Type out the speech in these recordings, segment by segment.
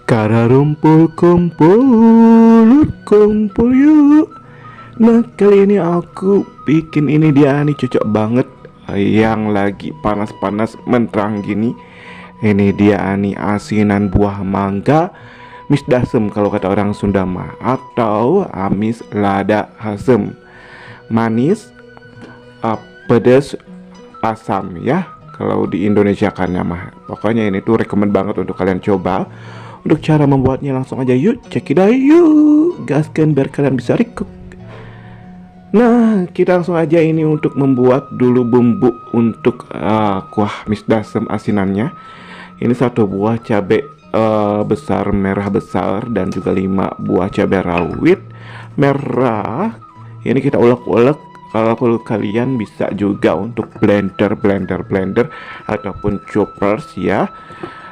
Kara rumpul kumpul, kumpul yuk. Nah, kali ini aku bikin ini dia nih cocok banget yang lagi panas-panas menterang gini. Ini dia nih asinan buah mangga misdasem kalau kata orang Sunda mah, atau amis lada asem. Manis, pedas, asam ya. Kalau di Indonesia kan ya mah. Pokoknya ini tuh rekomen banget untuk kalian coba. Untuk cara membuatnya langsung aja yuk cekidot yuk, gaskan biar kalian bisa recook. Nah, kita langsung aja ini untuk membuat dulu bumbu untuk kuah misdasem asinannya. Ini satu buah cabai besar merah besar dan juga 5 buah cabai rawit merah. Ini kita ulek-ulek. Kalau kalian bisa juga untuk blender ataupun choppers ya.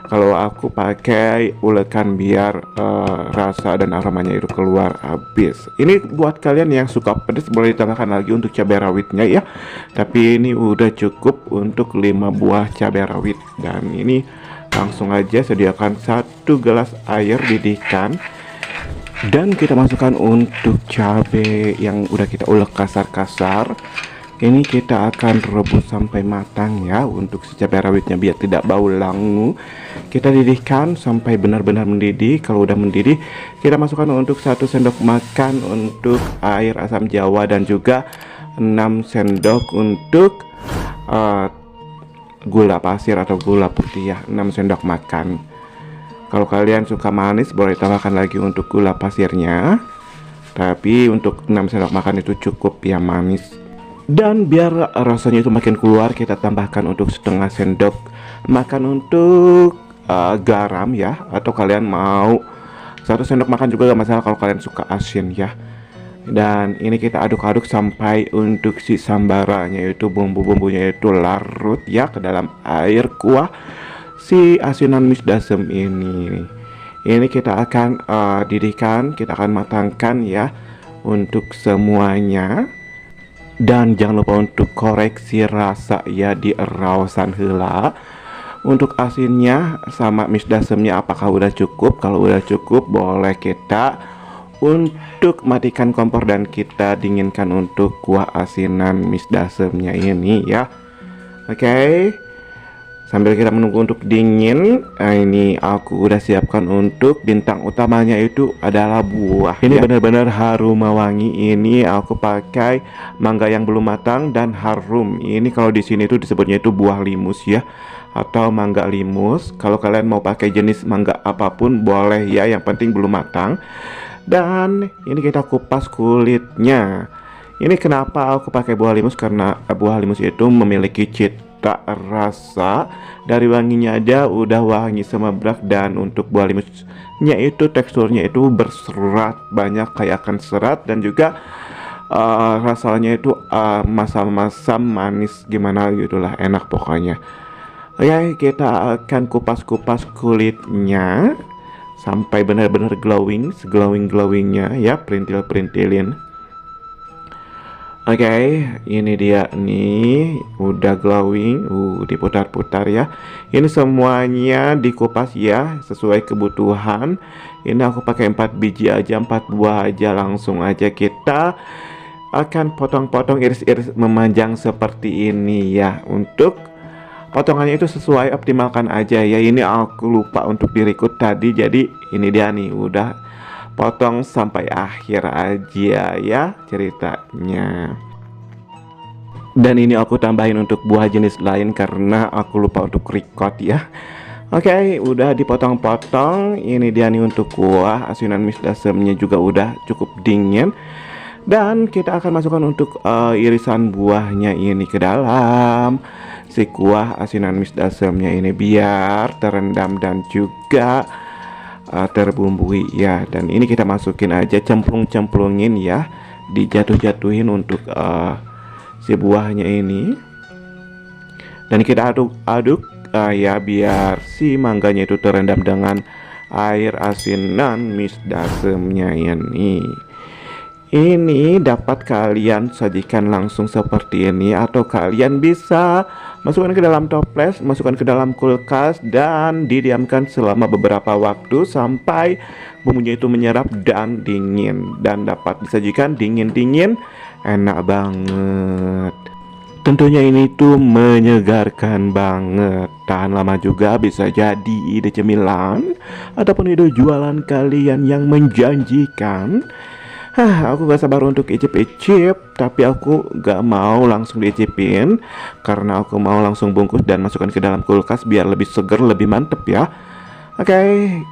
Kalau aku pakai ulekan biar rasa dan aromanya itu keluar habis. Ini buat kalian yang suka pedas boleh ditambahkan lagi untuk cabai rawitnya ya. Tapi ini udah cukup untuk 5 buah cabai rawit. Dan ini langsung aja sediakan 1 gelas air didihkan. Dan kita masukkan untuk cabai yang udah kita ulek kasar-kasar. Ini kita akan rebus sampai matang ya, untuk si cabai rawitnya biar tidak bau langu. Kita didihkan sampai benar-benar mendidih. Kalau udah mendidih, kita masukkan untuk 1 sendok makan untuk air asam jawa dan juga 6 sendok untuk gula pasir atau gula putih ya, 6 sendok makan. Kalau kalian suka manis boleh tambahkan lagi untuk gula pasirnya. Tapi untuk 6 sendok makan itu cukup ya manis. Dan biar rasanya itu makin keluar, kita tambahkan untuk setengah sendok makan untuk garam ya. Atau kalian mau 1 sendok makan juga gak masalah kalau kalian suka asin ya. Dan ini kita aduk-aduk sampai untuk si sambaranya itu, bumbu-bumbunya itu larut ya ke dalam air kuah si asinan misdasem ini. Ini kita akan didihkan, kita akan matangkan ya untuk semuanya. Dan jangan lupa untuk koreksi rasa ya di raosan heula. Untuk asinnya sama misdasemnya apakah udah cukup? Kalau udah cukup boleh kita untuk matikan kompor dan kita dinginkan untuk kuah asinan misdasemnya ini ya. Oke. Sambil kita menunggu untuk dingin, ini aku udah siapkan untuk bintang utamanya itu adalah buah. Ini ya, benar-benar harum wangi. Ini aku pakai mangga yang belum matang dan harum. Ini kalau di sini tuh disebutnya itu buah limus ya, atau mangga limus. Kalau kalian mau pakai jenis mangga apapun boleh ya, yang penting belum matang. Dan ini kita kupas kulitnya. Ini kenapa aku pakai buah limus, karena buah limus itu memiliki cita rasa dari wanginya aja udah wangi semabrak. Dan untuk buah limusnya itu teksturnya itu berserat, banyak kayak akan serat. Dan juga rasanya itu masam-masam manis gimana gitulah, enak pokoknya. Oke, kita akan kupas-kupas kulitnya sampai benar-benar glowing, seglowing-glowingnya ya, perintil-perintilin. Oke, ini dia nih, udah glowing, diputar-putar ya. Ini semuanya dikupas ya, sesuai kebutuhan. Ini aku pakai 4 biji aja, 4 buah aja. Langsung aja kita akan potong-potong, iris-iris memanjang seperti ini ya. Untuk potongannya itu sesuai, optimalkan aja ya. Ini aku lupa untuk direkod tadi, jadi ini dia nih, udah potong sampai akhir aja ya ceritanya. Dan ini aku tambahin untuk buah jenis lain karena aku lupa untuk record ya. Oke, udah dipotong-potong. Ini dia nih untuk kuah asinan misdasemnya juga udah cukup dingin. Dan kita akan masukkan untuk irisan buahnya ini ke dalam si kuah asinan misdasemnya ini biar terendam dan juga terbumbui ya. Dan ini kita masukin aja, cemplung-cemplungin ya, dijatuh-jatuhin untuk si buahnya ini. Dan kita aduk-aduk ya biar si mangganya itu terendam dengan air asinan misdasemnya ini. Ini dapat kalian sajikan langsung seperti ini, atau kalian bisa masukkan ke dalam toples, masukkan ke dalam kulkas, dan didiamkan selama beberapa waktu sampai bumbunya itu menyerap dan dingin, dan dapat disajikan dingin-dingin. Enak banget. Tentunya ini tuh menyegarkan banget. Tahan lama juga, bisa jadi ide cemilan ataupun ide jualan kalian yang menjanjikan. Aku gak sabar untuk icip-icip, tapi aku gak mau langsung diicipin karena aku mau langsung bungkus dan masukkan ke dalam kulkas biar lebih seger, lebih mantep ya. Oke,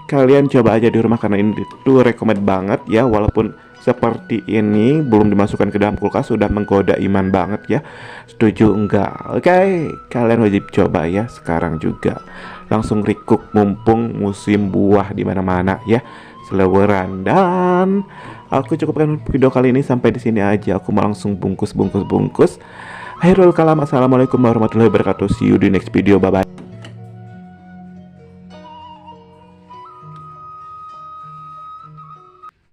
kalian coba aja di rumah karena ini tuh rekomend banget ya. Walaupun seperti ini belum dimasukkan ke dalam kulkas sudah menggoda iman banget ya. Setuju enggak? Oke, kalian wajib coba ya sekarang juga. Langsung recook mumpung musim buah di mana-mana ya. Seleweran. Dan aku cukupkan video kali ini sampai di sini aja. Aku mau langsung bungkus. Akhirul kalam, assalamualaikum warahmatullahi wabarakatuh. See you di next video. Bye bye.